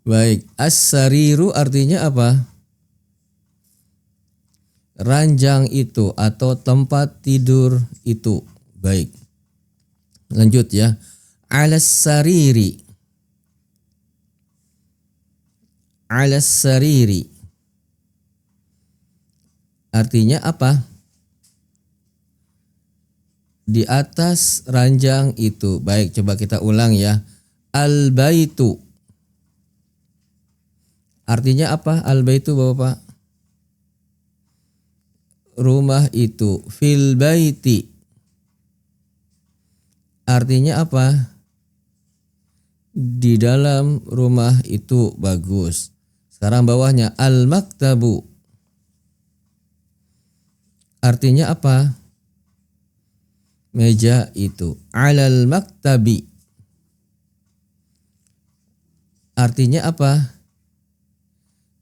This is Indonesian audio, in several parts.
Baik, as-sariru artinya apa? Ranjang itu atau tempat tidur itu. Baik. Lanjut ya. Alas sariri. Alas sariri. Artinya apa? Di atas ranjang itu. Baik, coba kita ulang ya. Al-baitu. Artinya apa? Al-baitu Bapak? Rumah itu. Fil baiti. Artinya apa? Di dalam rumah itu. Bagus. Sekarang bawahnya. Al-maktabu. Artinya apa? Meja itu. Alal maktabi. Artinya apa?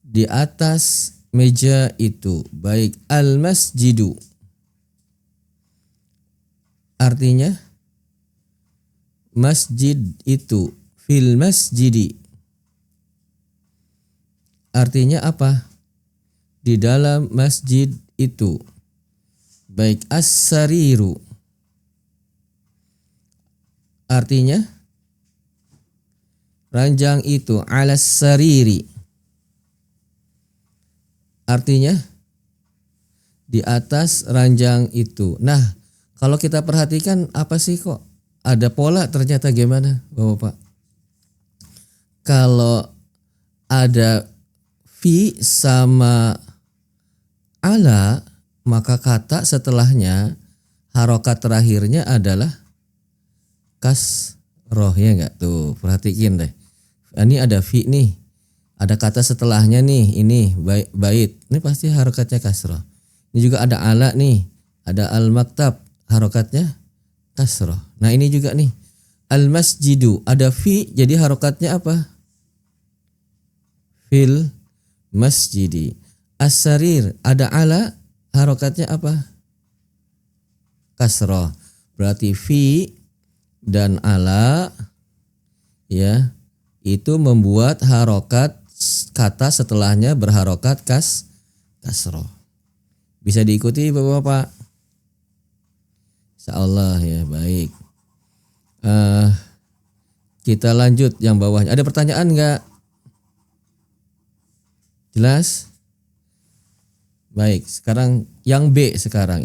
Di atas meja itu. Baik. Al-masjidu. Artinya masjid itu. Fil masjidi. Artinya apa? Di dalam masjid itu. Baik. As-sariru. Artinya ranjang itu. Alas sariri. Artinya di atas ranjang itu. Nah, kalau kita perhatikan apa sih kok ada pola ternyata gimana Bapak? Kalau ada fi sama ala, maka kata setelahnya harokat terakhirnya adalah kasroh, ya enggak? Tuh, perhatikan deh. Ini ada fi nih. Ada kata setelahnya nih, ini bait. Ini pasti harokatnya kasroh. Ini juga ada ala nih, ada al-maktab, harokatnya kasroh. Nah ini juga nih, al-masjidu, ada fi, jadi harokatnya apa? Fil masjidi. As-sarir, ada ala, harokatnya apa? Kasroh. Berarti fi dan ala, ya, itu membuat harokat kata setelahnya berharokat kasroh. Bisa diikuti Bapak-Bapak? Insyaallah ya, baik. Kita lanjut yang bawahnya. Ada pertanyaan enggak? Jelas? Baik, sekarang yang B sekarang.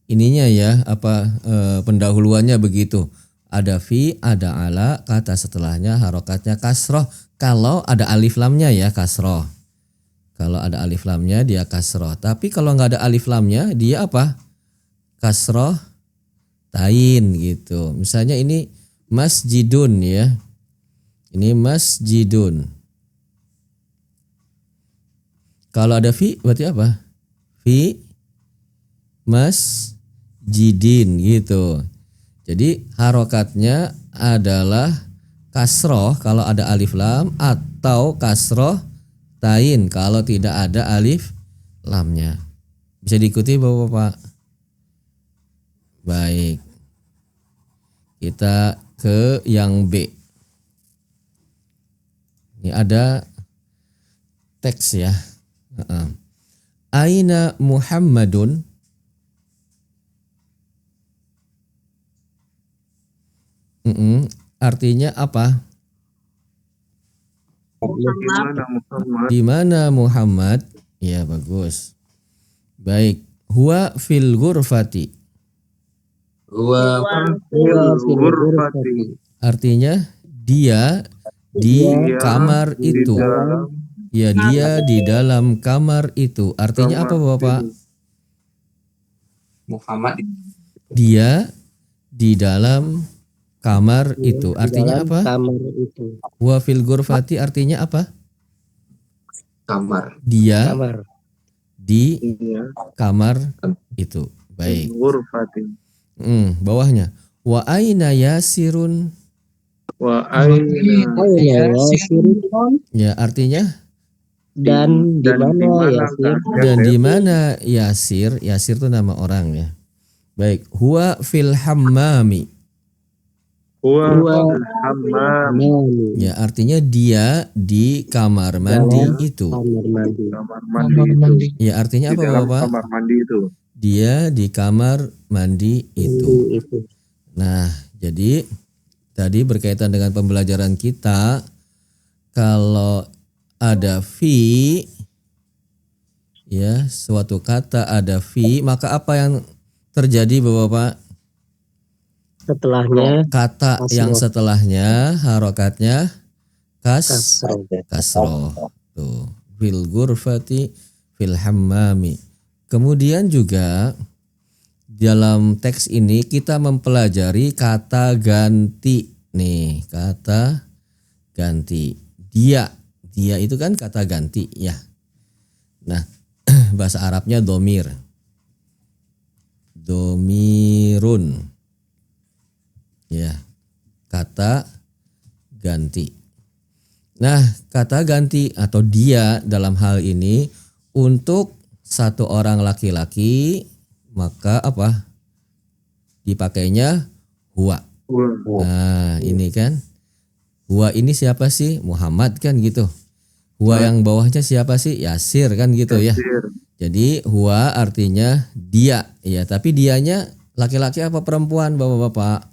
Ininya ya, pendahuluannya begitu. Ada fi, ada ala, kata setelahnya harokatnya kasroh. Kalau ada alif lamnya ya kasroh. Kalau ada alif lamnya dia kasroh. Tapi kalau nggak ada alif lamnya dia apa? Kasroh tain gitu. Misalnya ini masjidun ya. Ini masjidun. Kalau ada fi berarti apa? Fi masjidin gitu. Jadi harokatnya adalah kasroh kalau ada alif lam atau kasroh tain kalau tidak ada alif lamnya. Bisa diikuti Bapak-Bapak? Baik. Kita ke yang B. Ini ada teks ya. Aina Muhammadun. Artinya apa? Di mana Muhammad? Ya bagus. Baik. Huwa fil ghurfati. Huwa fil ghurfati. Artinya dia di kamar itu. Ya, dia di dalam kamar itu. Artinya apa Bapak? Muhammad. Dia di dalam kamar itu. Artinya apa? Kamar itu. Wa fil ghurfati artinya apa? Kamar. Dia Kamar. di kamar itu. Baik. Ghurfati. Bawahnya. Wa aina yasirun. Wa aina yasirun. Ya, artinya dan di mana Yasir? Dan di mana Yasir? Yasir itu nama orang ya. Baik. Huwa fil hammami. Huwa Huwa fil hammam. mani. Ya, artinya dia di kamar mandi Dalam itu. kamar mandi. Kamar mandi itu. Ya, artinya Di apa dalam Bapak? kamar mandi itu. Dia di kamar mandi itu. Mandi itu. Nah, jadi tadi berkaitan dengan pembelajaran kita, kalau ada fi, ya, suatu kata ada fi, maka apa yang terjadi Bapak-Bapak? Setelahnya Kata yang kasroh. setelahnya harokatnya Kasroh. kasroh. Tuh, fil ghurfati fil hammami. Kemudian juga dalam teks ini kita mempelajari kata ganti. Nih, kata ganti. Dia itu kan kata ganti ya. Nah, bahasa Arabnya domir. Domirun. Ya, kata ganti. Nah, kata ganti atau dia dalam hal ini untuk satu orang laki-laki, maka apa? Dipakainya huwa. Huwa. Nah, ini kan. Huwa ini siapa sih? Muhammad kan gitu. Huwa yang bawahnya siapa sih? Yasir kan gitu ya. Yasir. Jadi huwa artinya dia. Ya, tapi dianya laki-laki apa perempuan, Bapak-bapak?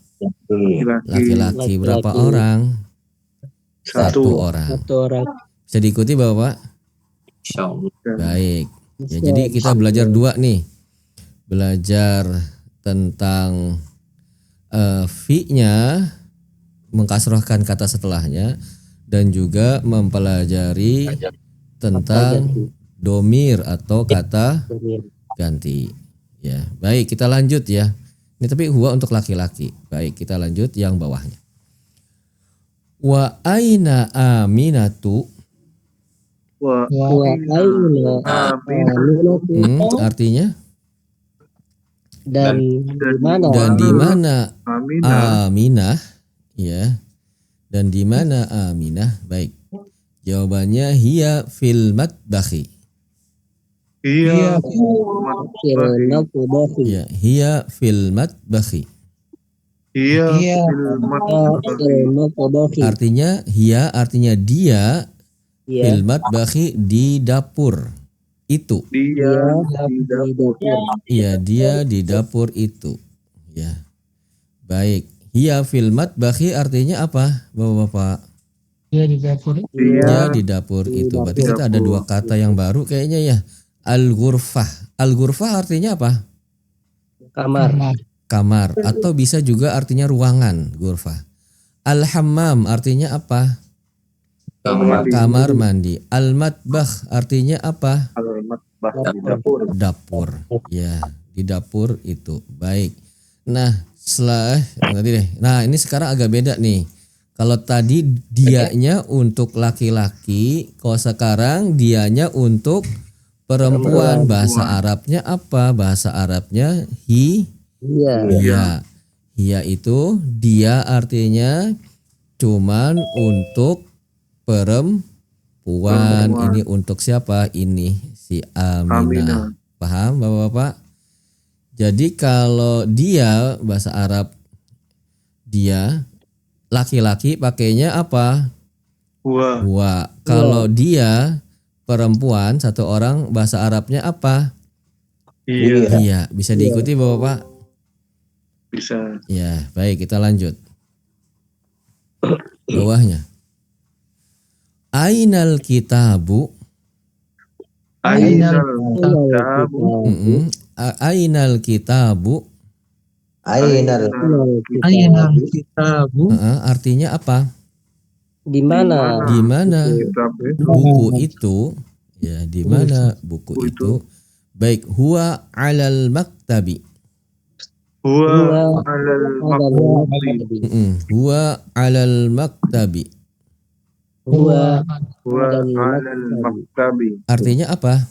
Laki-laki. Berapa Laki-laki. orang? Satu. orang. Satu orang. Bisa diikuti Bapak? Baik. Ya, jadi kita belajar dua nih. Belajar tentang fi-nya, mengkasrohkan kata setelahnya, dan juga mempelajari tentang domir atau kata ganti. Ya, baik, kita lanjut ya. Ini tapi huwa untuk laki-laki. Baik, kita lanjut yang bawahnya. Wa aina aminatu. Wa Wa aina aminatu. Artinya Dan di mana? dan di mana Aminah. Aminah, ya. Dan di mana Aminah? Baik. Jawabannya hiya fil matbakhi. Iya. Firman kudafi. Ya, hiya fil matbakhi. Iya. Firman kudafi. Artinya hiya artinya dia Ya. fil matbakhi di dapur itu. Dia Di dapur. Iya, dia di dapur itu. Ya. Baik. Hiya fil matbakhi artinya apa, Bapak-bapak? Dia Dia di dapur itu. Berarti kita ada dua kata yang baru kayaknya ya. Al-ghurfah. Al-ghurfah artinya apa? Kamar. Kamar. Atau bisa juga artinya ruangan, ghurfah. Al-hammam artinya apa? Kamar mandi. Al-matbakh artinya apa? dapur. Dapur. Ya, di dapur itu. Baik. Nah, setelah nanti deh. Nah, ini sekarang agak beda nih. Kalau tadi dianya untuk laki-laki, kalau sekarang dianya untuk perempuan. Bahasa Arabnya apa? Bahasa Arabnya Iya. hiya. Hiya itu dia artinya cuman untuk perempuan. Ini untuk siapa? Ini si Aminah. Paham Bapak-bapak? Jadi kalau dia bahasa Arab dia laki-laki pakainya apa? Huwa. Kalau dia perempuan satu orang bahasa Arabnya apa? Iya. Bisa diikuti Bapak-bapak? Bisa. Ya, baik, kita lanjut. Bawahnya. Ainal kitabu. Ainal Ainal kitabu. kitabu. Artinya apa? Di mana? Di mana buku itu? Ya, di mana buku itu? Baik, huwa alal maktabi. Huwa alal maktabi. Huwa alal maktabi. Huwa alal maktabi. Artinya apa?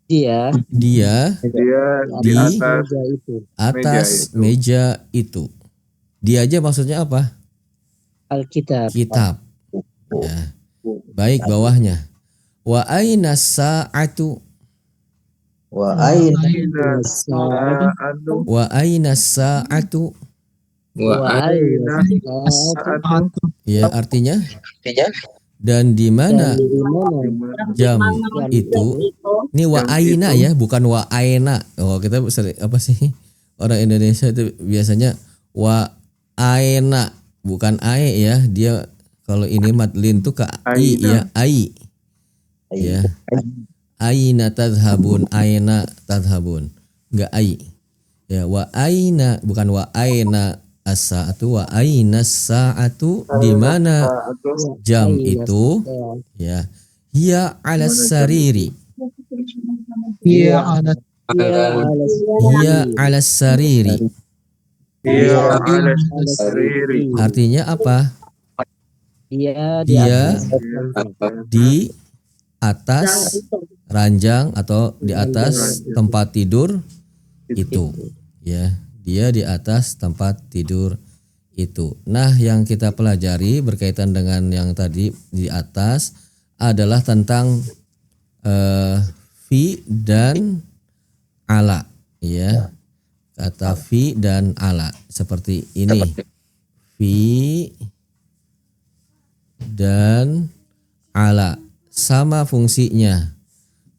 Dia di atas meja itu. atas meja itu. Dia aja maksudnya apa? Alkitab. Kitab. Ya. Baik, bawahnya. Wa aina sa'atu. Wa aina sa'atu. Wa aina sa'atu. Ya, artinya dan di mana Dan di mana jam jam itu. Ini wa aina ya, bukan wa aina. Oh, kita sering apa sih? Orang Indonesia itu biasanya wa aina, bukan ae ya. Dia kalau ini madlin tuh ke i Aina. ya, ai. Ya. Aina tadhabun, aina tadhabun. Enggak ai. Ya, wa aina bukan wa aina as-sa'atu, wa aina as-sa'atu, di mana jam itu ya. Hiya 'ala sariri. Iya ala Hiya 'ala sariri. Iya ala sariri. Artinya apa? Dia Dia atas di atas ranjang atau di atas tempat tidur itu. Ya, dia di atas tempat tidur itu. Nah, yang kita pelajari berkaitan dengan yang tadi di atas adalah tentang fi dan ala, ya. Kata fi dan ala seperti ini. Fi dan ala sama fungsinya,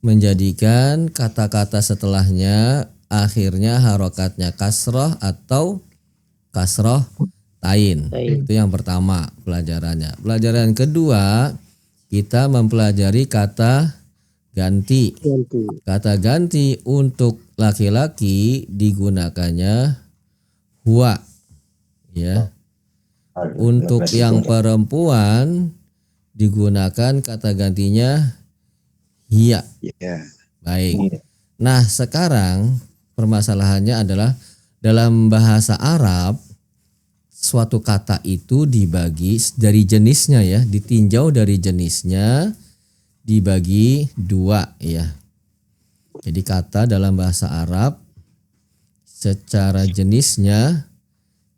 menjadikan kata-kata setelahnya akhirnya harokatnya kasroh atau kasroh tain. Itu yang pertama pelajarannya. Pelajaran kedua, kita mempelajari kata ganti. Kata ganti untuk laki-laki digunakannya huwa, ya. Untuk yang perempuan digunakan kata gantinya hiya. Baik. Nah, sekarang permasalahannya adalah dalam bahasa Arab suatu kata itu dibagi dari jenisnya ya, ditinjau dari jenisnya, dibagi dua ya. Jadi kata dalam bahasa Arab secara jenisnya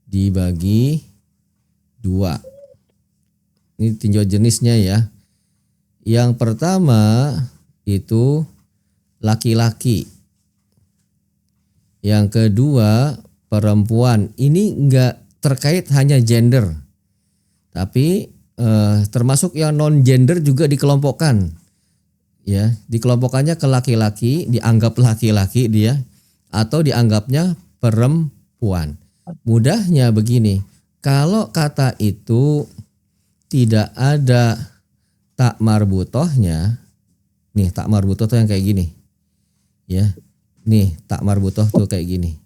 dibagi dua. Ini tinjau jenisnya ya. Yang pertama itu laki-laki. Yang kedua perempuan. Ini enggak terkait hanya gender, tapi termasuk yang non gender juga dikelompokkan. Ya, dikelompokkannya ke laki-laki, dianggap laki-laki dia, atau dianggapnya perempuan. Mudahnya begini, kalau kata itu tidak ada tak marbutohnya, nih tak marbutoh tuh yang kayak gini, ya, nih tak marbutoh tuh kayak gini,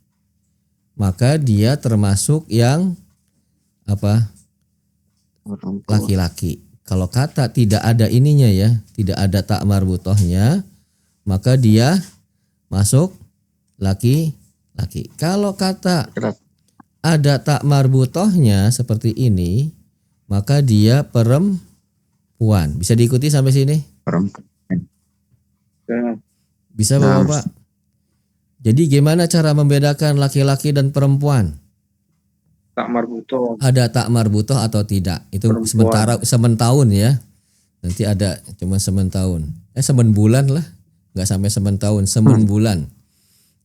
maka dia termasuk yang apa? Laki-laki. Kalau kata tidak ada ininya ya, tidak ada tak marbutohnya, maka dia masuk laki-laki. Kalau kata ada tak marbutohnya seperti ini, maka dia perempuan. Bisa diikuti sampai sini? Bisa Bapak? Jadi gimana cara membedakan laki-laki dan perempuan? Tak marbutoh. Ada tak marbutoh atau tidak? Itu Perempuan. sementahun ya. Nanti ada cuma sementahun. Semen bulan lah. Nggak sampai sementahun, semen bulan.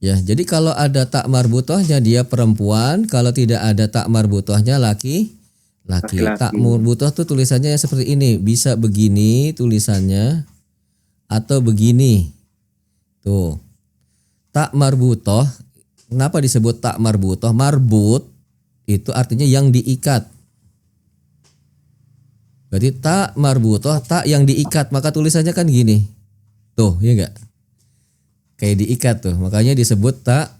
Ya, jadi kalau ada tak marbutohnya dia perempuan, kalau tidak ada tak marbutohnya laki-laki. Tak marbutoh tuh tulisannya seperti ini, bisa begini tulisannya atau begini. Tuh. Tak marbutoh, kenapa disebut tak marbutoh? Marbut itu artinya yang diikat. Berarti tak marbutoh, tak yang diikat, maka tulisannya kan gini. Tuh, ya enggak? Kayak diikat tuh, makanya disebut tak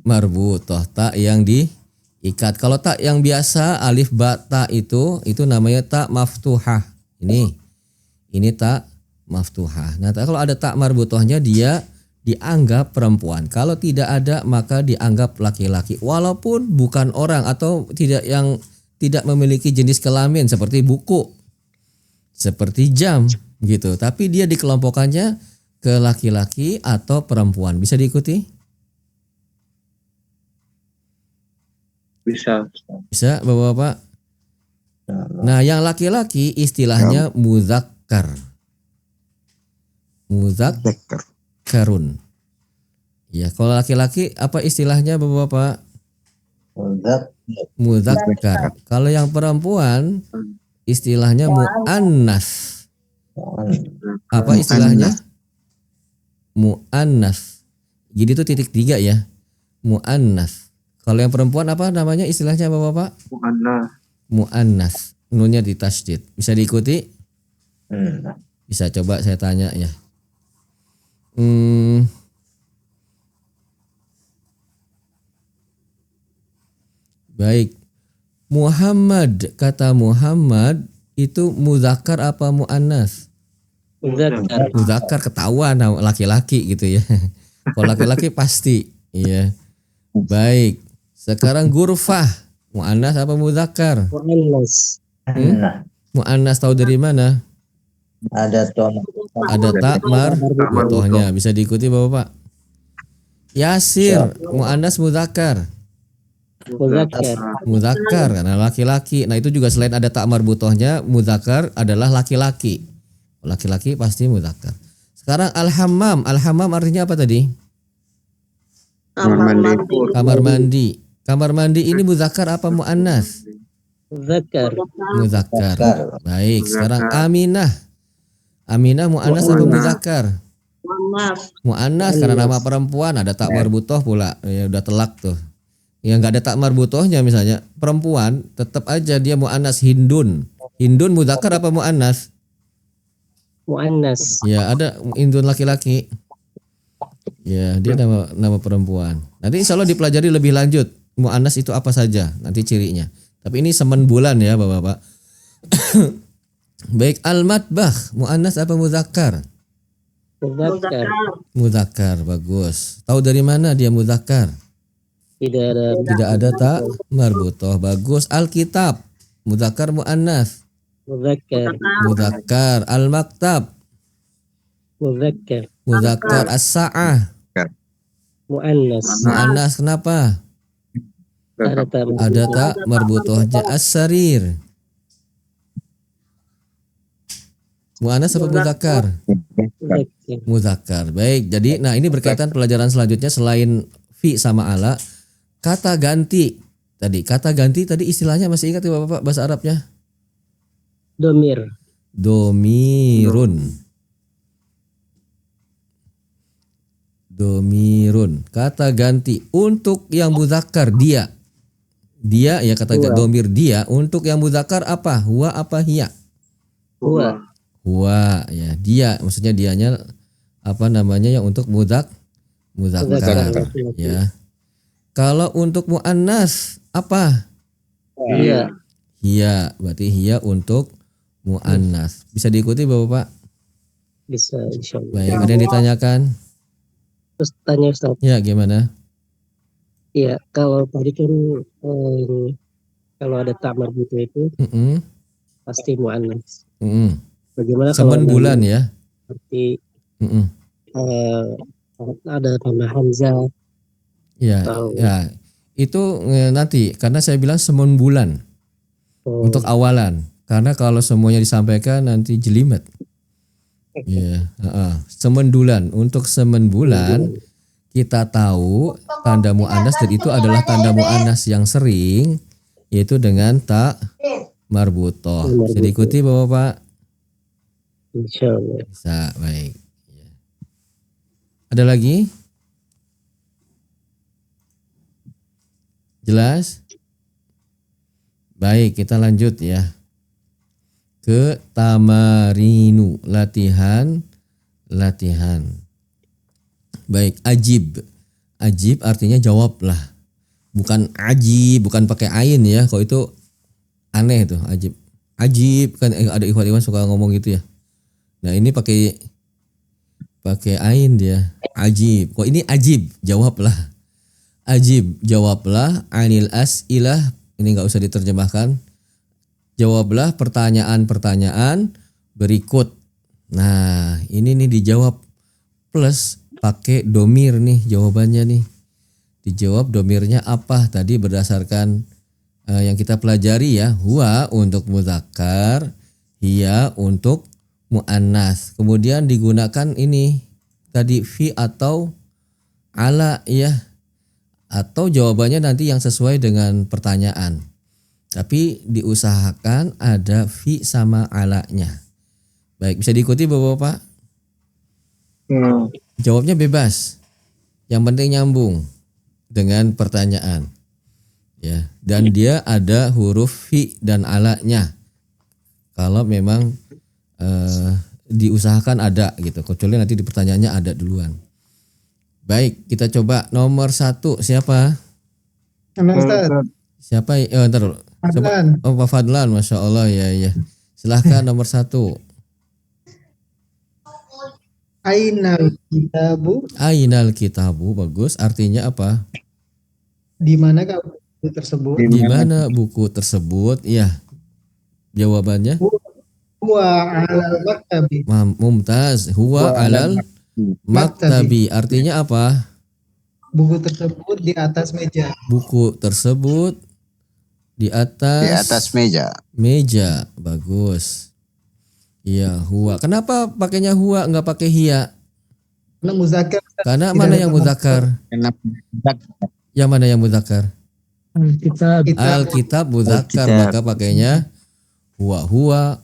marbutoh, tak yang diikat. Kalau tak yang biasa alif ba ta itu namanya tak maftuhah. Ini tak maftuhah. Nah, kalau ada tak marbutohnya dia dianggap perempuan. Kalau tidak ada maka dianggap laki-laki. Walaupun bukan orang atau tidak memiliki jenis kelamin seperti buku, seperti jam gitu. Tapi dia dikelompokkannya ke laki-laki atau perempuan. Bisa diikuti? Bisa. Bisa Bapak-bapak? Nah, yang laki-laki istilahnya muzakkar. Muzakkarun. Ya, kalau laki-laki apa istilahnya Bapak-bapak? Mudzakkar. Kalau yang perempuan istilahnya muannas. Apa istilahnya? Muannas. Jadi itu titik 3 ya. Muannas. Kalau yang perempuan apa namanya istilahnya Bapak-bapak? Mu'annas. Muannas. Nunnya di tasydid. Bisa diikuti? Bisa, coba saya tanya ya. Baik. Muhammad, kata Muhammad itu muzakkar apa muannas? Muzakkar. Muzakkar, ketahuan laki-laki gitu ya. Kalau laki-laki pasti, iya. Baik. Sekarang gurfah, muannas apa muzakkar? Muannas. Muannas tahu dari mana? Ada Tak marbutohnya. Bisa diikuti Bapak-bapak. Yasir, muannas muzakkar. Muzakkar. Muzakkar karena laki-laki. Nah itu juga selain ada tak marbutohnya, muzakkar adalah laki-laki. Laki-laki pasti muzakkar. Sekarang al-hammam. Al-hammam artinya apa tadi? Kamar mandi. Kamar mandi. Kamar mandi ini muzakkar apa muannas? Muzakkar. Muzakkar. Baik, sekarang Aminah. Aminah muannas apa muzakkar? Muannas karena nama perempuan, ada tak marbutoh pula. Ya udah telak tuh. Yang nggak ada tak marbutohnya misalnya perempuan, tetap aja dia muannas. Hindun. Hindun muzakkar apa muannas? Muannas. Ya ada Hindun laki-laki. Ya dia nama perempuan. Nanti insya Allah dipelajari lebih lanjut. Muannas itu apa saja nanti cirinya. Tapi ini semen bulan ya Bapak-bapak. Baik, al-matbah muannas apa muzakkar? Muzakkar. Muzakkar, bagus. Tahu dari mana dia muzakkar? Tidak ada tak marbutoh, bagus. Alkitab muzakkar muannas? Muzakkar. Muzakkar. Al-maktab Muzakkar. muzakkar. As-sa'ah Muannas. muannas, kenapa? Ada tak marbutohnya. As-sarir muannas apa muzakkar? Muzakkar. Muzakkar. Baik, jadi nah ini berkaitan pelajaran selanjutnya selain fi sama ala, kata ganti. Kata ganti tadi istilahnya masih ingat ya Bapak bahasa Arabnya? Domir. Domirun. Domirun. Kata ganti untuk yang muzakkar dia. Dia ya kata Huwa. domir dia. Untuk yang muzakkar apa? Huwa apa hiya? Huwa. Huwa ya dia, maksudnya dianya apa namanya yang untuk muzakkar Muzakkar. ya. Kalau untuk muannas apa? Iya. Hiya, berarti hiya untuk muannas. Bisa diikuti Bapak? Bisa insyaallah. Baik, ada yang ditanyakan? Terus tanya Ustaz. Ya, gimana? Iya, kalau tadi kan kalau ada tak marbutoh itu Mm-mm, pasti muannas. mm-mm. Bagaimana kalau Semen bulan ya. seperti Mm-mm. ada tambah hamzah? Ya, Tahu. ya. Itu nanti karena saya bilang semen bulan untuk awalan. Karena kalau semuanya disampaikan nanti jelimet. Ya, semen bulan. Untuk semen bulan kita tahu tanda muannas dan itu adalah tanda muannas yang sering, yaitu dengan tak marbutoh. Bisa diikuti Bapak? Insyaallah. Bisa, baik. Ya. Ada lagi? Jelas? Baik, kita lanjut ya. Ke tamarinu, latihan. Baik, ajib. Ajib artinya jawablah. Bukan ajib, bukan pakai ain ya. Kalau itu aneh tuh, ajib. Ajib kan ada ikhwan-ikhwan suka ngomong gitu ya. Nah, ini pakai ain dia. Ajib. Kok ini ajib, jawablah. Ajib, jawablah. Anil as'ilah, ini enggak usah diterjemahkan. Jawablah pertanyaan-pertanyaan berikut. Nah, ini nih dijawab plus pakai domir nih jawabannya nih. Dijawab domirnya apa tadi berdasarkan yang kita pelajari ya. Huwa untuk muzakkar, hiya untuk muannas. Kemudian digunakan ini tadi fi atau ala ya. atau jawabannya nanti yang sesuai dengan pertanyaan. Tapi diusahakan ada fi sama alanya. Baik, bisa diikuti Bapak-bapak? Jawabnya bebas. Yang penting nyambung dengan pertanyaan. Ya, dan dia ada huruf fi dan alanya. Kalau memang diusahakan ada gitu. Kecuali nanti di pertanyaannya ada duluan. Baik, kita coba nomor 1 siapa? Ustaz. Siapa? Ntar dulu. Coba. Fadlan. Oh, Pak Fadlan, Masya Allah, ya. Silahkan nomor 1. Ainal kitabu. Ainal kitabu, bagus. Artinya apa? Di manakah buku tersebut? Di mana buku tersebut? Ya. Jawabannya Huwa alal maktabi. mumtaz. Huwa alal maktabi. Artinya apa? Buku tersebut di atas meja. Buku tersebut di atas meja. meja. Bagus. Iya, huwa. Kenapa pakainya huwa nggak pakai hiya? Karena muzakkar. Karena Tidak mana ada yang tambah. muzakkar? Yang mana yang muzakkar? Alkitab. Alkitab muzakkar, Alkitab. maka pakainya huwa.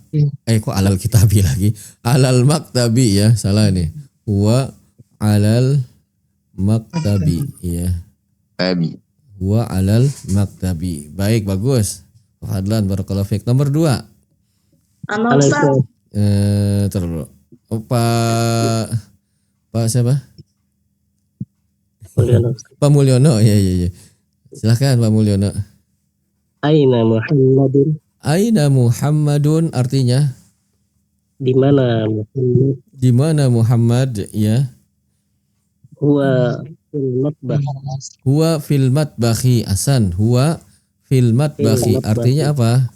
Kok alal kitabi lagi? Alal maktabi ya, salah nih. Huwa alal maktabi, ya. Huwa alal maktabi. Baik, bagus. Fadlan, barakallahu fiik. Nomor 2. Anu Ustaz, Terus Pak siapa? Pak Mulyono, ya. Silahkan Pak Mulyono. Aina Muhammadun. Aina Muhammadun artinya Di mana Muhammad? di mana Muhammad, ya. Huwa fil matbah. Huwa fil matbakhi. Hasan, huwa fil matbakhi. Artinya apa?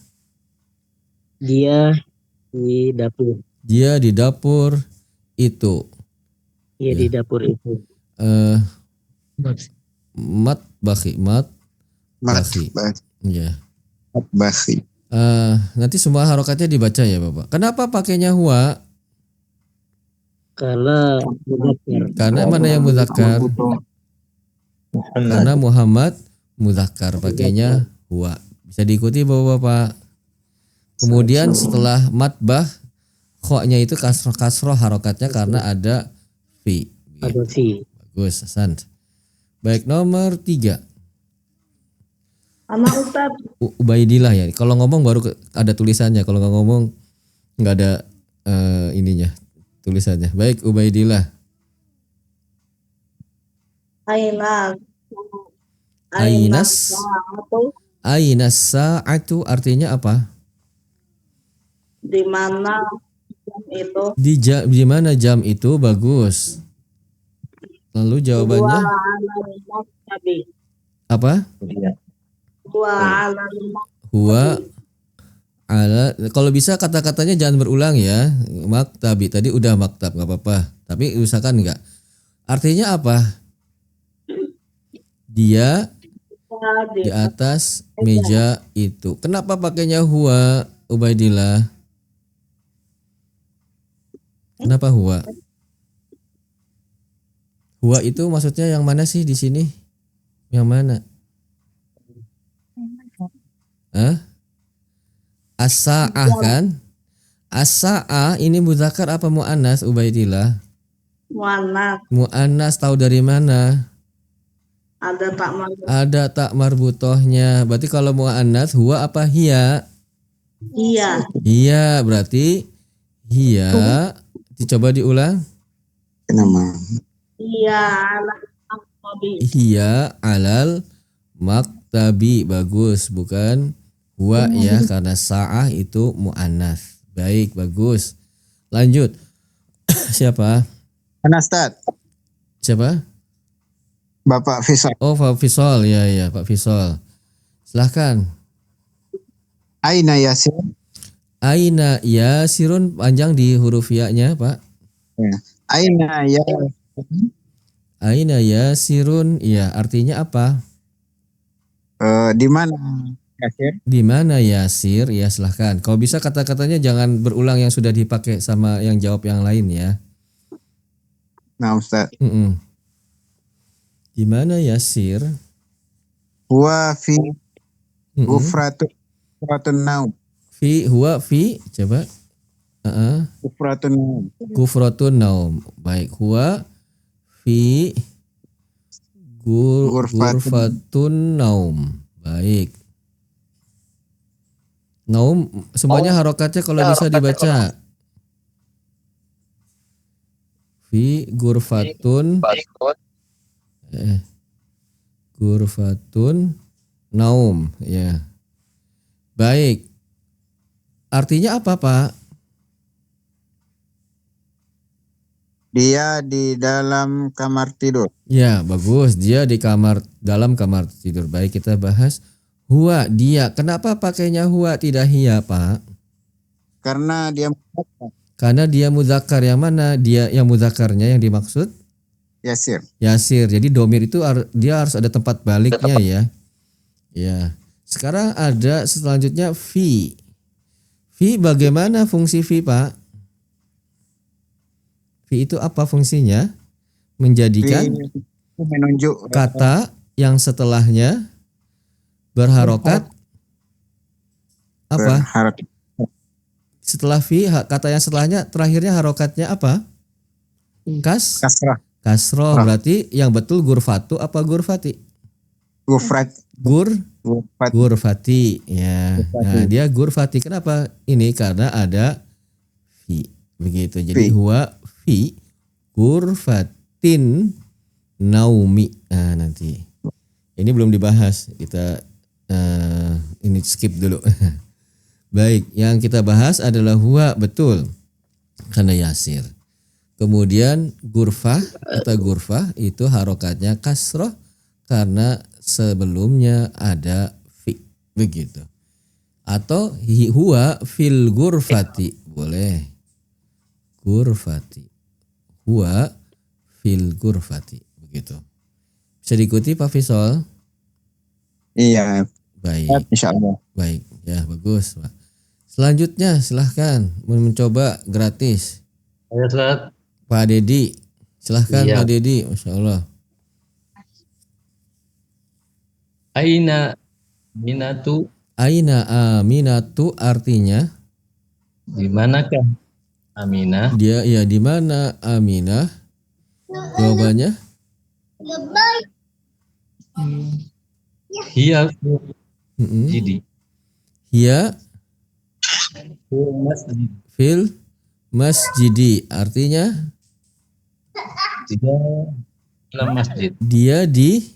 Dia di dapur. Dia di dapur itu. Dia di dapur itu. Matbakhi, matbakhi. Ya. Matbakhi. Nanti semua harokatnya dibaca ya Bapak. Kenapa pakainya huwa? Karena muzakkar. Karena mana yang muzakkar? Karena Muhammad muzakkar, pakainya huwa. Bisa diikuti Bapak-bapak. Kemudian setelah matbah, kho-nya itu kasroh harokatnya karena ada fi. Ada fi. Bagus, Hasan. Baik, nomor 3. sama Ustaz, Ubaidillah ya. Kalau ngomong baru ada tulisannya. Kalau nggak ngomong nggak ada ininya tulisannya. Baik, Ubaidillah. Ainas. Ainas. Sa'atu, Ainas sa'atu artinya apa? di mana jam itu? Di mana jam itu? Bagus. Lalu jawabannya Wa alal maktabi. apa? Wa alal Huwa ala. Kalau bisa kata-katanya jangan berulang ya. Maktabi tadi udah maktab nggak apa-apa. Tapi usahakan enggak. Artinya apa? Dia maktabi. di atas meja itu. Kenapa pakainya huwa, Ubaidillah? Kenapa huwa? Huwa itu maksudnya yang mana sih di sini? Yang mana? Hah? As-sa'ah kan? As-sa'ah ini muzakkar apa muannas, Ubaidillah? Muannas, Muannas, tahu dari mana? ada tak marbutoh. Ada tak marbutohnya. Berarti kalau muannas huwa apa hiya? Iya, Iya, berarti hiya. Dicoba diulang. Nama. iya alal maktabi. Hiya alal maktabi. Bagus, bukan huwa ya, karena sa'ah itu muannas. Baik, bagus. Lanjut. Siapa? Ustaz. Siapa? Bapak Fisal. Oh, Pak Fisol. Ya, Pak Fisol. Silahkan. Aina Yasir. Aina yasirun panjang di huruf ya-nya, Pak. Aina ya. Aina yasirun, ya artinya apa? Di mana Yasir? Di mana Yasir? Ya silahkan. Kalau bisa kata-katanya jangan berulang yang sudah dipakai sama yang jawab yang lain ya. Nah Ustaz. Di mana Yasir? Huwa fi Mm-mm. gufratun naum. Huwa fi coba. Gufratun naum. Gufratun naum. Baik, huwa fi gurfatun naum. Baik. Naum semuanya harokatnya kalau bisa dibaca. Fi gurfatun gurfatun naum, ya. Baik. Artinya apa, Pak? Dia di dalam kamar tidur. Ya, bagus. Dia di dalam kamar tidur. Baik, kita bahas huwa, dia. Kenapa pakainya huwa tidak hiya, Pak? Karena dia Karena dia muzakkar. Yang mana dia yang muzakkarnya yang dimaksud? yasir. Yasir. Jadi domir itu dia harus ada tempat baliknya ya. Ya. Sekarang ada selanjutnya fi. Fi bagaimana fungsi fi, Pak? Fi itu apa fungsinya? Menjadikan Menunjuk kata yang setelahnya berharokat apa? berharap Setelah fi, kata yang setelahnya terakhirnya harokatnya apa? kasrah. Kasroh. Berarti yang betul gurfatu apa gurfati? Gufrat. Gurfati. Ya. Nah, dia gurfati. Kenapa? Ini karena ada fi. Begitu. Jadi Fi. huwa fi gurfatin naumi. Nah, nanti. Ini belum dibahas. Kita ini skip dulu. Baik, yang kita bahas adalah huwa, betul. Karena yasir. Kemudian gurfah, kata gurfah itu harokatnya kasroh karena sebelumnya ada fi. Begitu. Atau huwa fil gurfati. Boleh. Gurfati. Huwa fil gurfati. Begitu. Bisa diikuti Pak Fisol? Iya, Baik. insyaallah. Baik. Ya, bagus, Pak. Selanjutnya silahkan mencoba gratis. Ya, Ustaz. Pak Dedi. Silahkan Iya. Pak Dedi. Masya Allah. Aina minatu, Aina aminatu artinya di manakah Aminah? dia ya di mana Aminah? Jawabannya Hiya mm-mm. jadi Hiya masjid. fil masjidi artinya Dia dalam masjid. dia di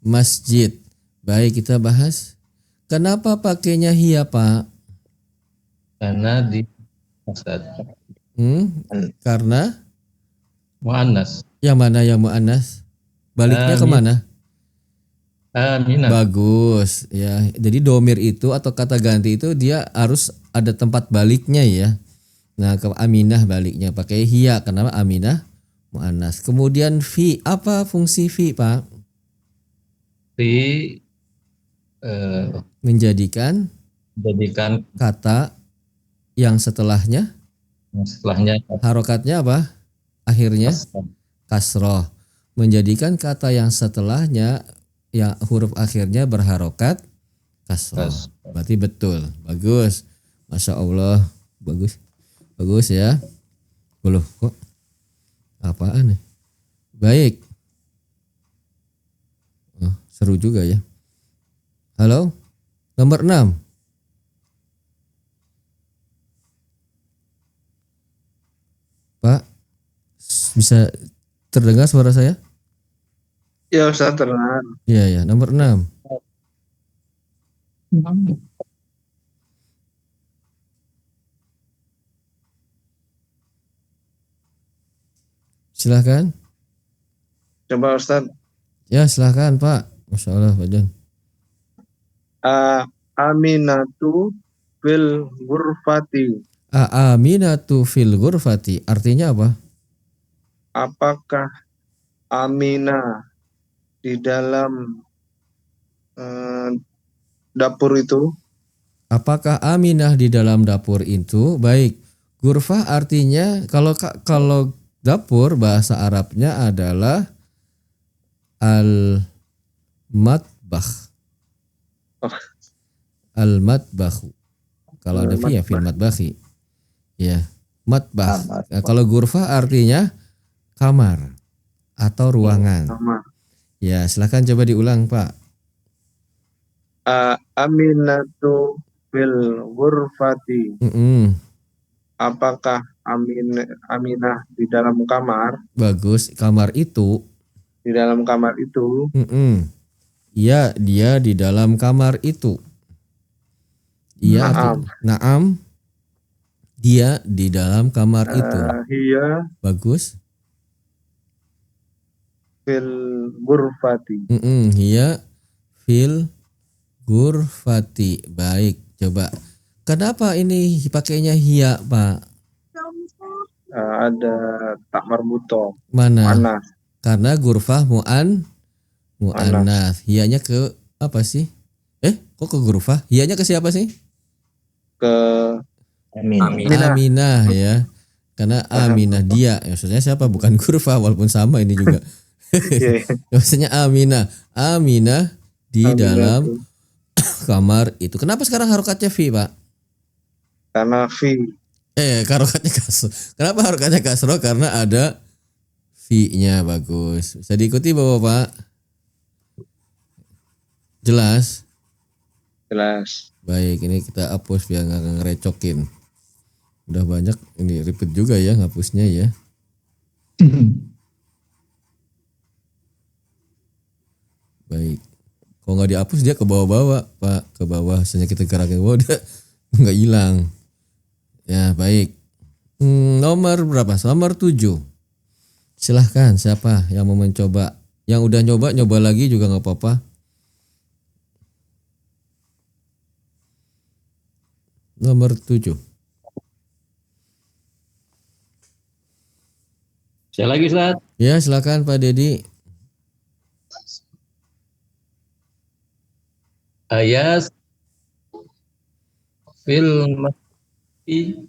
masjid. Baik, kita bahas. Kenapa pakainya hiya, Pak? Karena di Ustaz. Karena Mu'annas. yang mana yang mu'annas? Baliknya kemana? Aminah. Bagus ya. Jadi domir itu atau kata ganti itu dia harus ada tempat baliknya ya. Nah, ke Aminah baliknya pakai hiya. Kenapa? Aminah mu'annas. Kemudian fi, apa fungsi fi, Pak? Di Menjadikan jadikan kata yang setelahnya setelahnya harokatnya apa? Akhirnya kasroh. Menjadikan kata yang setelahnya yang huruf akhirnya berharokat kasroh. Berarti betul. Bagus. Masya Allah. Bagus. Bagus ya. Loh, kok apaan nih? Baik. Oh, seru juga ya. Halo. Nomor 6. Pak, bisa terdengar suara saya? Ya Ustaz, terdengar. Iya ya, nomor 6. Silahkan. Coba Ustaz. Ya silahkan Pak. Masya Allah Pak John. Aminatu fil ghurfati. Aminatu fil ghurfati. Artinya apa? Apakah Aminah di dalam dapur itu? Apakah Aminah di dalam dapur itu? Baik. Ghurfah artinya kalau dapur bahasa Arabnya adalah al-matbakh. Al-matbakhu. Kalau ada fi ya fil matbakhi. Ya, matbakh. Nah, kalau ghurfah artinya kamar atau ruangan. Kamar. Ya, silakan coba diulang, Pak. Aminatu bil ghurfati. Mm-mm. Apakah Aminah di dalam kamar? Bagus, kamar itu. Di dalam kamar itu. Iya, dia di dalam kamar itu. Iya, naam. Dia di dalam kamar itu. Hiya Bagus. fil ghurfati. Hiya fil ghurfati. Baik, coba. Kenapa ini pakainya hiya, Pak? Ada tak marbuto. Mana? Anas. Karena ghurfah mu'annas. Hiyanya ke apa sih? Kok ke ghurfah? Hiyanya ke siapa sih? Ke Aminah ya. Karena Aminah dia. Maksudnya siapa? Bukan ghurfah walaupun sama ini juga. Maksudnya Aminah. Aminah di dalam kamar itu. Kenapa sekarang harokatnya fi, Pak? Karena fi. Harokatnya kasro. Kenapa harokatnya kasro? Karena ada fi-nya. Bagus. Bisa diikuti Bapak? Jelas? Jelas. Baik, ini kita hapus biar nggak ngerecokin. Udah banyak ini ribet juga ya ngapusnya ya. Baik. Kalau nggak dihapus dia ke bawah-bawah, Pak, ke bawah. Misalnya kita gerakin ke bawah dia nggak hilang. Ya baik. Nomor berapa? Nomor 7. Silahkan siapa yang mau mencoba. Yang udah nyoba lagi juga nggak apa-apa. Nomor 7. Saya lagi, Ustaz. Ya silakan Pak Dedi. Ayas fil matbakhi.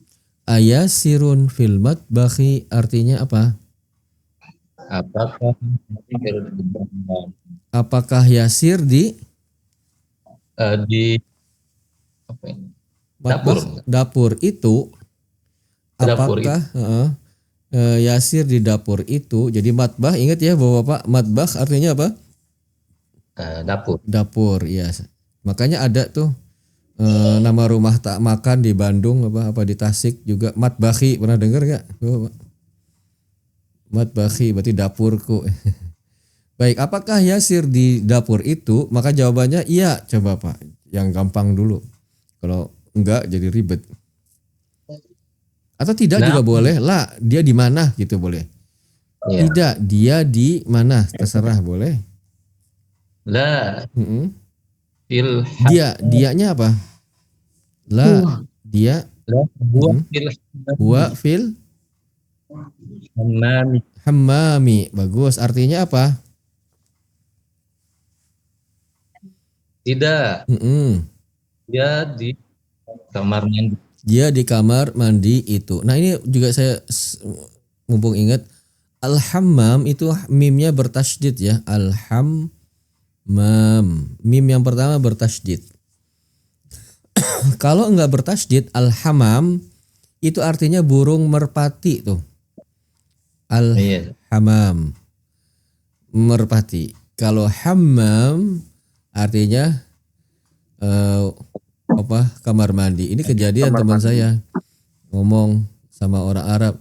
Ayasirun fil matbakhi artinya apa? Apakah yasir di di apa ini? Dapur itu Dapur apakah yasir di dapur itu? Jadi matbah, ingat ya Bapak, matbah artinya apa? Dapur, ya. Makanya ada tuh nama rumah tak makan di Bandung apa di Tasik juga matbakhi, pernah dengar nggak? Matbakhi berarti dapurku. Baik, apakah yasir di dapur itu? Maka jawabannya iya. Coba Pak, yang gampang dulu. Kalau enggak jadi ribet. Atau tidak juga boleh. Lah, dia di mana gitu boleh. Ya. Tidak, dia di mana? Terserah boleh. La fil Dianya apa? La, dia huwa fil hammami. Bagus. Artinya apa? Tidak. Dia di kamar mandi. Dia di kamar mandi itu. Nah ini juga saya mumpung ingat al-hammam itu mimnya bertasydid ya. Al-hammam. Mim yang pertama bertasydid. Kalau enggak bertasydid al-hammam itu artinya burung merpati tuh. Al-hammam. Merpati. Kalau hammam artinya kamar mandi. Ini kejadian teman saya ngomong sama orang Arab,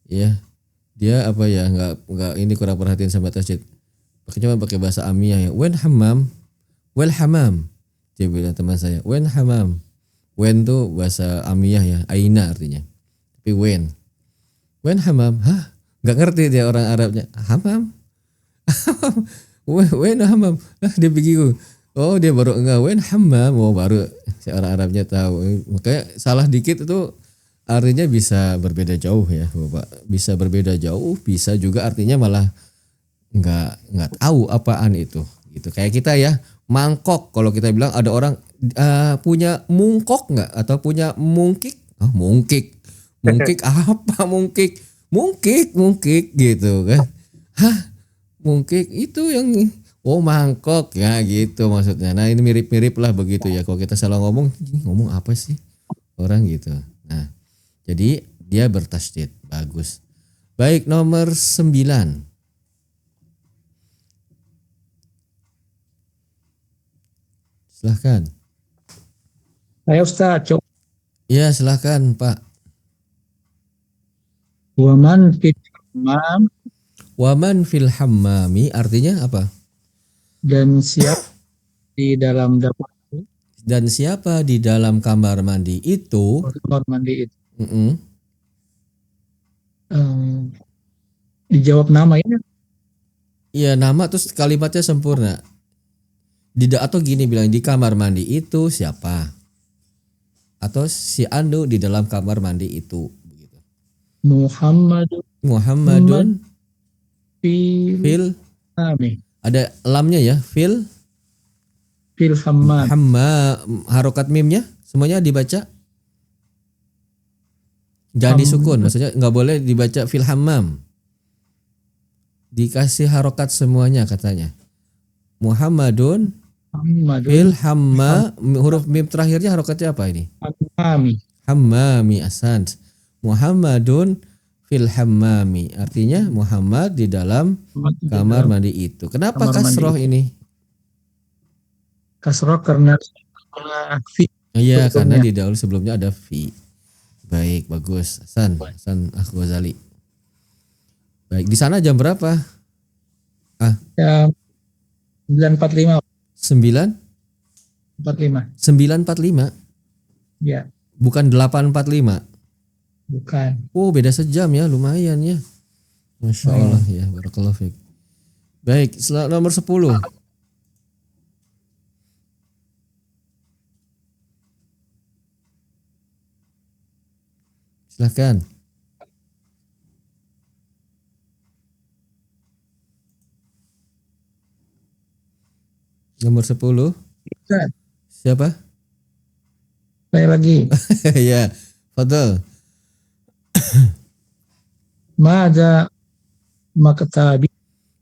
ya dia nggak ini kurang perhatian sama tasydid. Cuma pakai bahasa amiyah ya. Wen hammam, wel hamam. Dia bilang teman saya, wen hamam. Wen tuh bahasa amiyah ya, aina artinya. Tapi wen hamam, nggak ngerti dia orang Arabnya. Hamam, wen hamam. Dia begitu. Oh dia baru enggak wen hammam, baru si orang Arabnya tahu. Makanya salah dikit itu artinya bisa berbeda jauh ya Bapak. Bisa berbeda jauh, bisa juga artinya malah enggak tahu apaan itu. Gitu. Kayak kita ya, mangkok. Kalau kita bilang ada orang punya mungkok enggak atau punya mungkik? Mungkik. Mungkik apa mungkik? Mungkik gitu kan. Mungkik itu yang Oh mangkok ya gitu maksudnya. Nah ini mirip-mirip lah begitu ya. Kalau kita salah ngomong, "Ini ngomong apa sih orang gitu. Nah jadi dia bertasydid. Bagus. Baik, nomor 9. Silahkan. Saya Ustaz, coba. Ya silahkan Pak. Waman fit hammam, Waman fil hammami artinya apa? dan siap di dalam dapur Dan siapa di dalam kamar mandi itu? kamar mandi itu. Mm-mm. Dijawab nama ya. Iya nama terus kalimatnya sempurna. Atau gini bilang di kamar mandi itu siapa? Atau si Andu di dalam kamar mandi itu. Begitu. Muhammadun fil fil hammam. ada lamnya ya fil Fil hammam. hamma harokat mimnya semuanya dibaca. Jangan disukun, maksudnya nggak boleh dibaca fil hammam. Dikasih harokat semuanya katanya. Muhammadun fil hamma, huruf mim terakhirnya harokatnya apa ini? Hammami. Hammami asant. Muhammadun fil hammami artinya Muhammad di dalam kamar mandi itu. Kenapa kamar mandi kasroh itu. ini? Kasroh karena fi. Iya Sebelumnya. karena di dahulu sebelumnya ada fi. Baik bagus Hasan Al-Ghazali. Baik di sana jam berapa? Ya, 9.45. 9 45. 9.45 Ya, bukan 8.45. bukan. Oh beda sejam ya lumayan ya. Masya Allah ya barakallahu fiik. Baik nomor 10. Silahkan. Nomor 10. Ustaz, Siapa? saya lagi. Ya, Fadl. Mada maktabi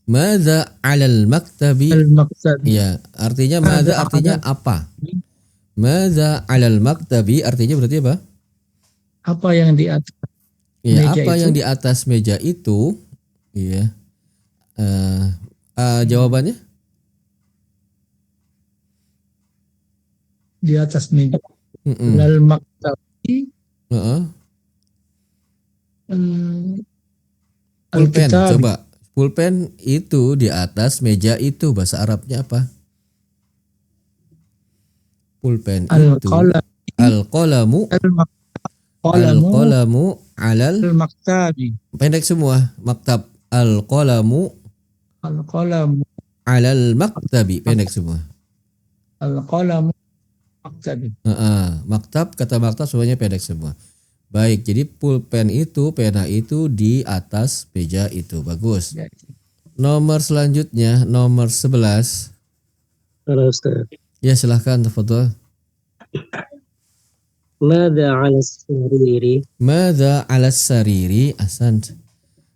Madza 'alal maktabi? al-maktabi. Ya, artinya madza artinya apa? Madza 'alal maktabi artinya berarti apa? Apa yang di atas Ya, meja apa itu? yang di atas meja itu? Iya. Jawabannya? Di atas meja. Mm-mm. Al-maktabi Heeh. Pulpen, al-kitab. coba. Pulpen itu di atas meja itu bahasa Arabnya apa? Pulpen itu Al-qalam. al-qalamu Al-qalamu al-qalamu alal al-maktabi. pendek semua maktab al-qalamu Al-qalamu alal maktabi pendek semua. al-qalamu maktabi. Maktab kata maktab semuanya pendek semua. Baik, jadi pulpen itu pena itu di atas meja itu bagus. Ya. Nomor selanjutnya nomor 11. Halo Ustaz. Ya silahkan tafadhol. Mada 'ala sariri? Madza 'alas sariri ahsant.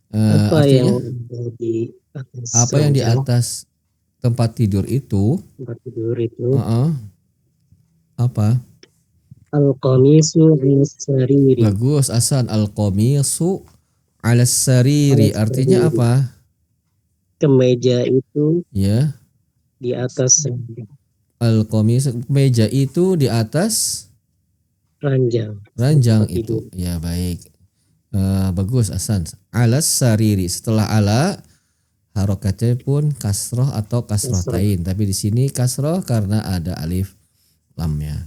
Apa Artinya yang ada di atas apa yang di ranjang atas tempat tidur itu? tempat tidur itu? Apa? Al-qamisu 'ala sariri. Bagus Hasan al-qamisu 'alas sariri artinya apa? Kemeja itu Ya, di atas ranjang. al-qamis meja itu di atas ranjang Tempat itu. tidur. Ya baik. Bagus Hasan. 'Alas sariri setelah ala harokatnya pun kasroh atau kasrotain. Tapi di sini kasroh karena ada alif lamnya.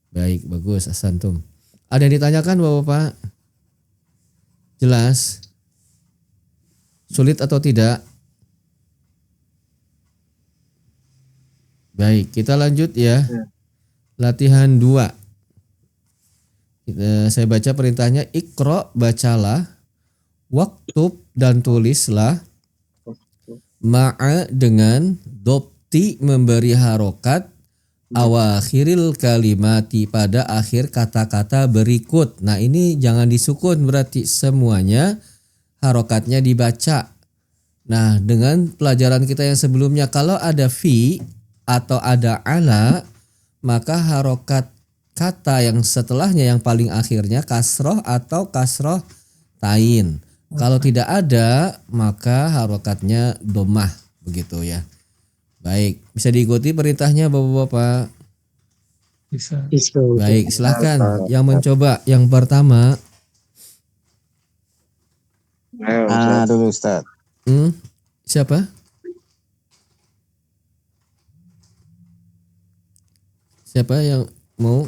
Baik, bagus Hasan Tum. Ada yang ditanyakan Bapak? Jelas? Sulit atau tidak? Baik, kita lanjut ya. Latihan 2. Saya baca perintahnya, Iqra, bacalah, waktub dan tulislah, ma'a dengan dopti memberi harokat, awakhiril kalimati pada akhir kata-kata berikut. Nah ini jangan disukun berarti semuanya harokatnya dibaca. Nah, dengan pelajaran kita yang sebelumnya, kalau ada fi atau ada ala, maka harokat kata yang setelahnya yang paling akhirnya kasroh atau kasroh tain. Kalau tidak ada, maka harokatnya domah, begitu ya. Baik, bisa diikuti perintahnya Bapak-bapak. Bisa. Bisa. Baik, silahkan yang mencoba yang pertama. Ayo, Ustaz. Dulu Ustaz. Siapa? Siapa yang mau?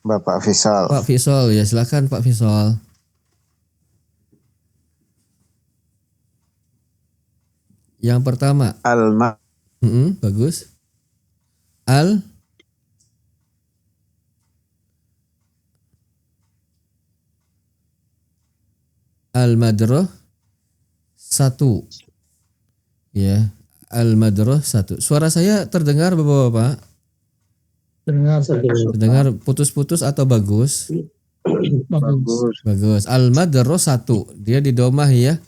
Bapak Fisal. Pak Fisol ya, silakan Pak Fisol. Yang pertama, Al-ma bagus. Al-madroh 1. Ya, Al-madroh 1. Suara saya terdengar Bapak-bapak? Dengar Terdengar putus-putus atau bagus? bagus. Bagus. Bagus. Al-madroh 1. Dia di domah ya.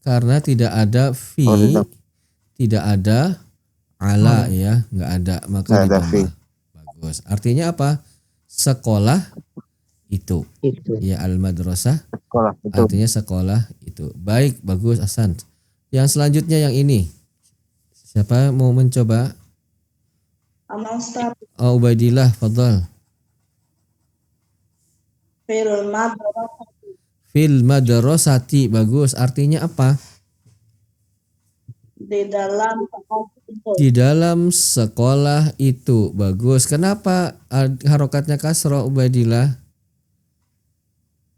Karena tidak ada fi, tidak ada ala ya, nggak ada, maka Nggak ada di fi. domah. Bagus. Artinya apa? Sekolah itu. Itu. Ya, al-madrasah sekolah itu. artinya sekolah itu. Baik, bagus Hasan. Yang selanjutnya yang ini. Siapa mau mencoba? Sama Ustaz. Oh, Ubaidillah, fadhal. Fil madrasah. Fil madrasati, bagus. Artinya apa? Di dalam itu. Di dalam sekolah itu. Bagus. Kenapa harokatnya kasroh Ubaidillah?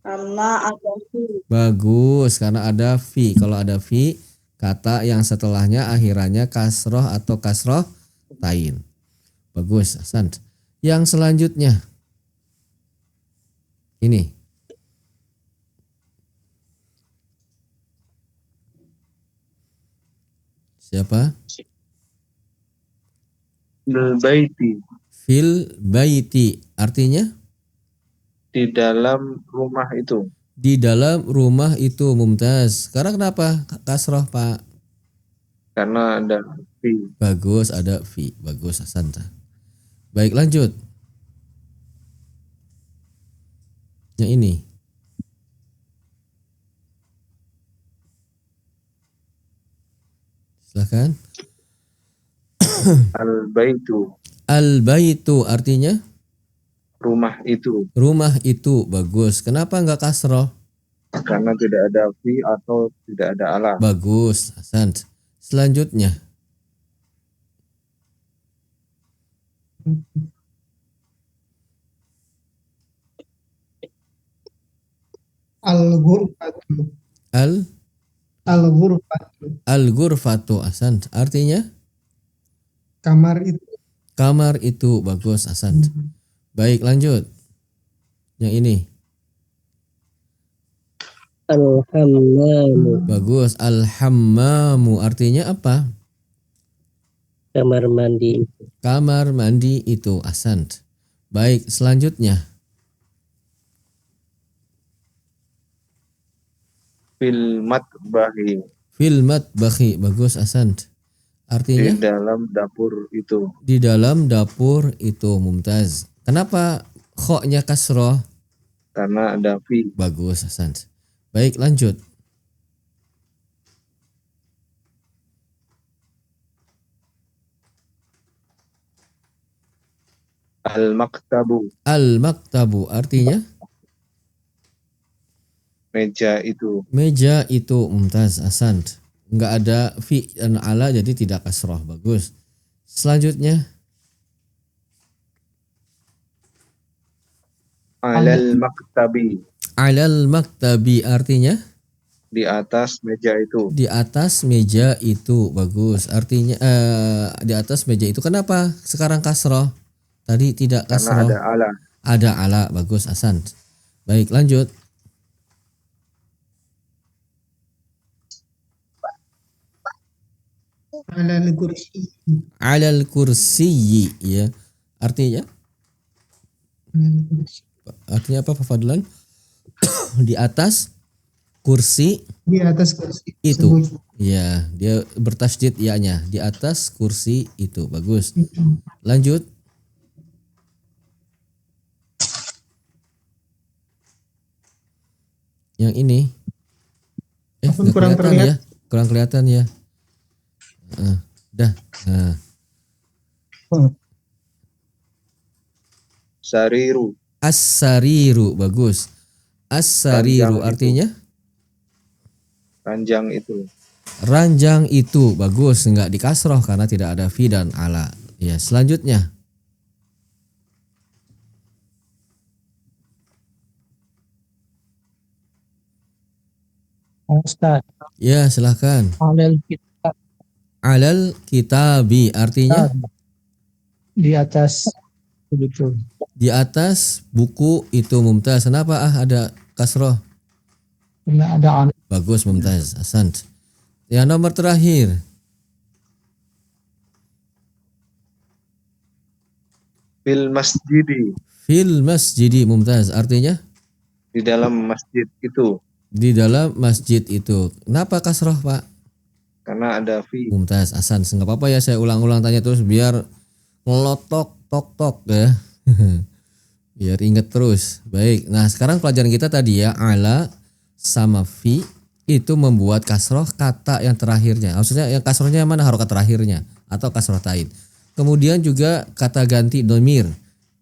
Karena ada fi. Bagus, karena ada fi. Kalau ada fi, kata yang setelahnya akhirannya kasroh atau kasroh tain. Bagus, Hasan. Yang selanjutnya. Ini. Siapa? Fil baiti. Fil baiti. Artinya? Di dalam rumah itu. Di dalam rumah itu. Mumtaz. Sekarang kenapa kasroh Pak? Karena ada fi. Bagus, ada fi. Bagus, Hasan. Baik, lanjut. Yang ini. Silakan. Al-baitu. Al-baitu artinya Rumah itu. rumah itu. Bagus. Kenapa enggak kasroh? Karena tidak ada fi atau tidak ada ala. Bagus, Hasan. Selanjutnya. Al-ghurfatu. Al Al-ghurfatu. al-ghurfatu, Hasan. Artinya Kamar itu. kamar itu. Bagus, Hasan. Baik, lanjut. Yang ini. Al-hammamu. Bagus. Al-hammamu artinya apa? Kamar mandi. Kamar mandi itu. Hasan. Baik, selanjutnya. Fil matbahi. Fil matbakhi. Bagus, Hasan. Di Artinya dalam dapur itu. di dalam dapur itu. Mumtaz. Kenapa khoknya kasroh? Karena ada fi. Bagus, Hasan. Baik, lanjut. Al-maktabu. Al-maktabu artinya Meja itu. meja itu. Mumtaz, Hasan. Enggak ada fi dan ala jadi tidak kasroh. Bagus. Selanjutnya Alal maktabi. alal maktabi artinya Di atas meja itu. di atas meja itu. Bagus. Artinya di atas meja itu. Kenapa sekarang kasroh? Tadi tidak Karena kasroh. ada ala. Ada ala. Bagus, Hasan. Baik, lanjut. Al-kursi. Alal kursiyi ya. Artinya Al-kursi. apa Fadlan? Di atas kursi di atas kursi itu. tersebut. Ya, dia bertasydid ya-nya di atas kursi itu. Bagus. Itu. Lanjut. Yang ini. Apa Nggak kurang kelihatan terlihat? ya. Kurang kelihatan ya. Dah. Nah. Sariru. As-sariru. Bagus. As-sariru Ranjang artinya Ranjang itu. ranjang itu. Bagus. Enggak dikasroh karena tidak ada fi dan ala. Ya, selanjutnya. Ustaz, Ya, silahkan. alal kitab Alal kitabi artinya di atas begitu. di atas buku itu Mumtaz. Kenapa ada kasroh? Karena ada an Bagus Mumtaz. Hasan. Yang nomor terakhir. Fil masjidi. Fil masjidi Mumtaz artinya Di dalam masjid itu. di dalam masjid itu. Kenapa kasroh Pak? Karena ada fi. Mumtaz. Hasan. Nggak apa-apa ya saya ulang-ulang tanya terus biar ngelotok tok ya. Biar inget terus. Baik. Nah sekarang pelajaran kita tadi ya ala sama fi itu membuat kasroh kata yang terakhirnya. Maksudnya yang kasrohnya yang mana harokat terakhirnya atau kasroh tain. Kemudian juga kata ganti domir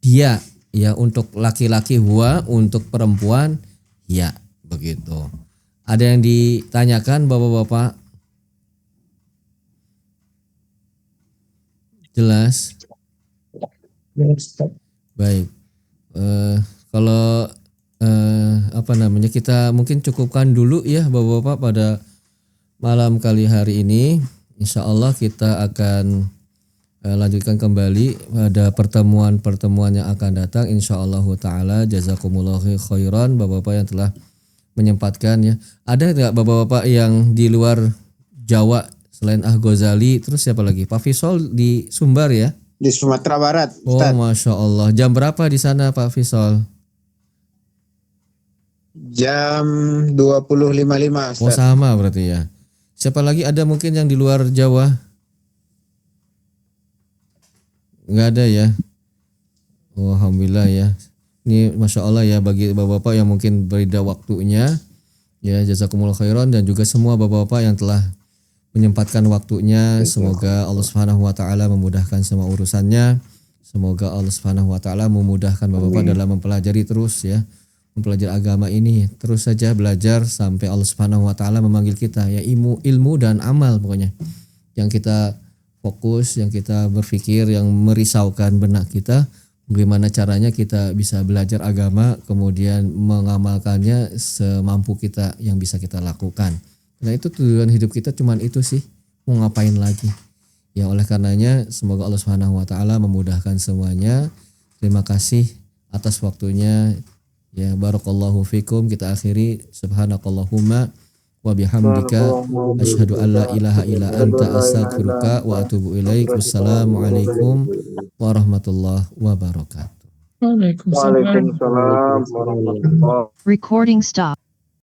dia ya untuk laki-laki huwa, untuk perempuan ya begitu. Ada yang ditanyakan bapak-bapak? Jelas? Baik. Kalau apa namanya kita mungkin cukupkan dulu ya bapak-bapak pada malam kali hari ini. Insya Allah kita akan lanjutkan kembali pada pertemuan-pertemuan yang akan datang. Insya Allah Ta'ala jazakumullahu khairan bapak-bapak yang telah menyempatkan ya. Ada nggak bapak-bapak yang di luar Jawa selain Ghazali terus siapa lagi? Pak Fisol di Sumbar ya? Di Sumatera Barat, Oh Ustaz. Masya Allah. Jam berapa di sana Pak Fisol? Jam 20.55, Oh Ustaz. sama berarti ya. Siapa lagi ada mungkin yang di luar Jawa? Nggak ada ya. Oh, alhamdulillah ya. Ini Masya Allah ya bagi bapak-bapak yang mungkin beda waktunya. Ya jazakumullah khairan dan juga semua bapak-bapak yang telah menyempatkan waktunya. Semoga Allah Subhanahu wa taala memudahkan semua urusannya. Semoga Allah Subhanahu wa taala memudahkan bapak-bapak dalam mempelajari terus ya. Mempelajari agama ini terus saja belajar sampai Allah Subhanahu wa taala memanggil kita ya ilmu dan amal pokoknya. Yang kita fokus, yang kita berpikir, yang merisaukan benak kita, bagaimana caranya kita bisa belajar agama kemudian mengamalkannya semampu kita yang bisa kita lakukan. Nah itu tujuan hidup kita cuman itu sih, mau ngapain lagi. Ya oleh karenanya semoga Allah Subhanahu wa taala memudahkan semuanya. Terima kasih atas waktunya. Ya barakallahu fikum, kita akhiri subhanakallahumma wa bihamdika asyhadu an la ilaha illa anta astaghfiruka wa atubu ilaik. Wassalamualaikum warahmatullahi wabarakatuh. Waalaikumsalam. Waalaikumsalam warahmatullahi Recording stop.